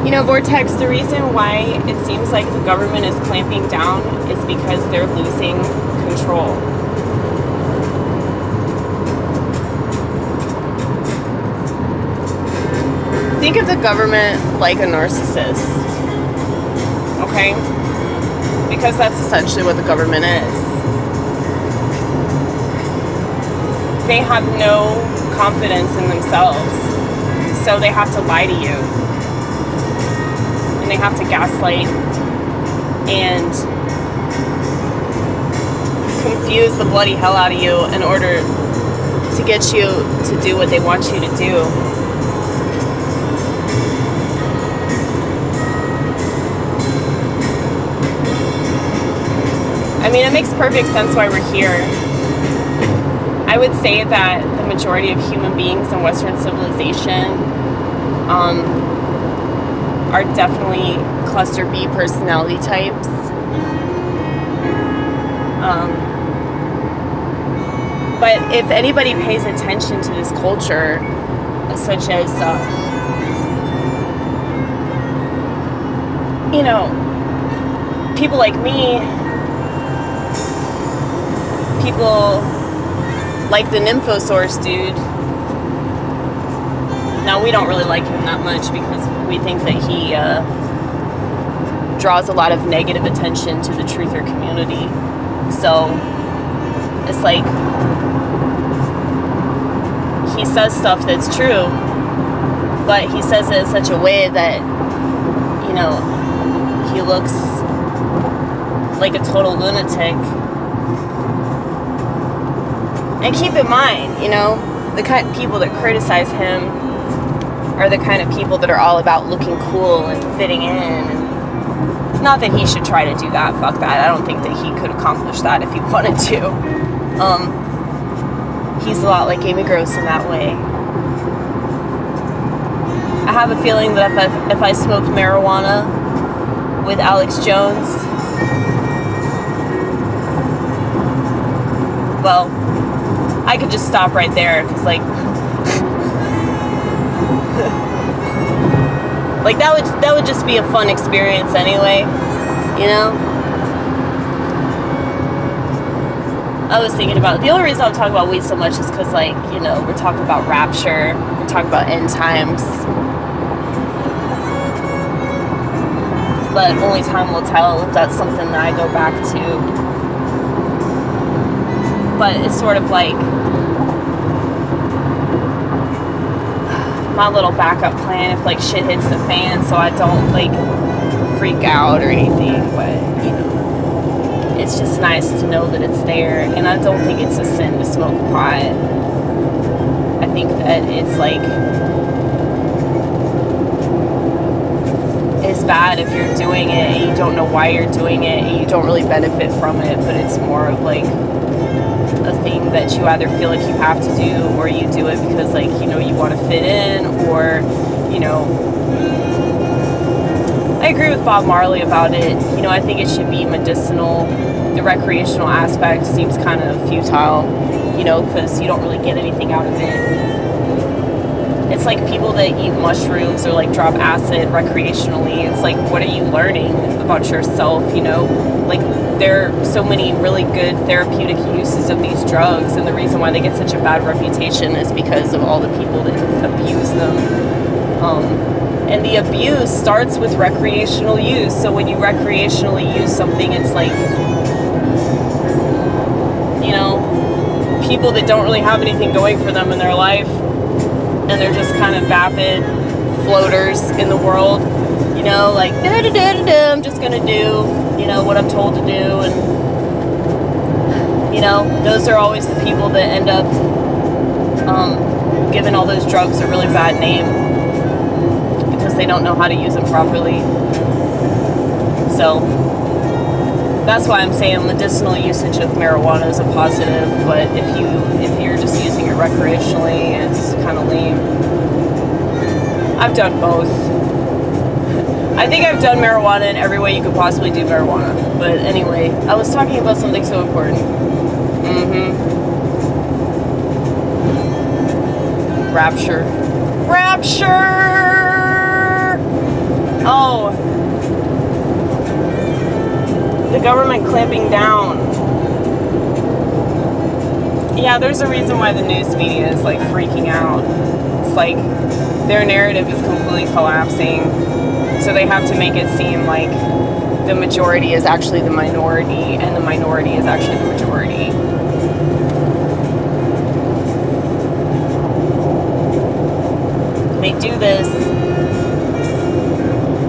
Vortex, the reason why it seems like the government is clamping down is because they're losing control. Think of the government like a narcissist, okay? Because that's essentially what the government is. They have no confidence in themselves, so they have to lie to you. And they have to gaslight and confuse the bloody hell out of you in order to get you to do what they want you to do. I mean, it makes perfect sense why we're here. I would say that the majority of human beings in Western civilization are definitely cluster B personality types. But if anybody pays attention to this culture, such as, people like me, people like the Nymphosaurus dude. Now, we don't really like him that much because we think that he draws a lot of negative attention to the truther community. So, it's like, he says stuff that's true, but he says it in such a way that, he looks like a total lunatic. And keep in mind, the kind of people that criticize him are the kind of people that are all about looking cool and fitting in. And not that he should try to do that. Fuck that. I don't think that he could accomplish that if he wanted to. He's a lot like Amy Gross in that way. I have a feeling that if I smoked marijuana with Alex Jones, well, I could just stop right there, because like that would just be a fun experience anyway, I was thinking about, the only reason I'm talking about weed so much is because, we're talking about rapture, we're talking about end times, but only time will tell if that's something that I go back to. But it's sort of like my little backup plan if shit hits the fan, so I don't freak out or anything. But it's just nice to know that it's there. And I don't think it's a sin to smoke pot. I think that it's it's bad if you're doing it and you don't know why you're doing it and you don't really benefit from it, but it's more of a thing that you either feel like you have to do, or you do it because you want to fit in, or I agree with Bob Marley about it. I think it should be medicinal. The recreational aspect seems kind of futile, because you don't really get anything out of it. It's like people that eat mushrooms or drop acid recreationally. It's what are you learning about yourself? There are so many really good therapeutic uses of these drugs, and the reason why they get such a bad reputation is because of all the people that abuse them. And the abuse starts with recreational use. So when you recreationally use something, it's people that don't really have anything going for them in their life, and they're just kind of vapid floaters in the world, I'm just gonna do, what I'm told to do, and, those are always the people that end up giving all those drugs a really bad name, because they don't know how to use them properly. So, that's why I'm saying medicinal usage of marijuana is a positive, but if you're just using it recreationally, it's kind of lame. I've done both. I think I've done marijuana in every way you could possibly do marijuana. But anyway, I was talking about something so important. Rapture. the government clamping down. Yeah, there's a reason why the news media is like freaking out. It's like their narrative is completely collapsing, so they have to make it seem like the majority is actually the minority and the minority is actually the majority. They do this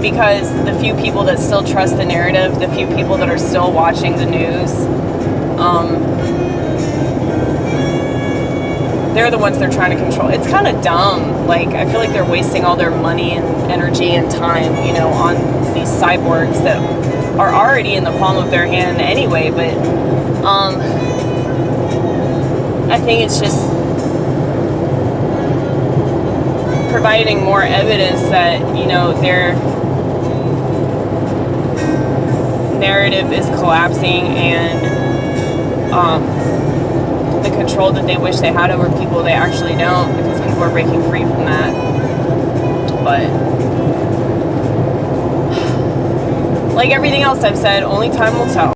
because the few people that still trust the narrative, the few people that are still watching the news, they're the ones they're trying to control. It's kind of dumb. Like, I feel like they're wasting all their money and energy and time, you know, on these cyborgs that are already in the palm of their hand anyway. But I think it's just providing more evidence that, you know, their narrative is collapsing, and the control that they wish they had over people, they actually don't, because people are breaking free from that. But like everything else I've said, only time will tell.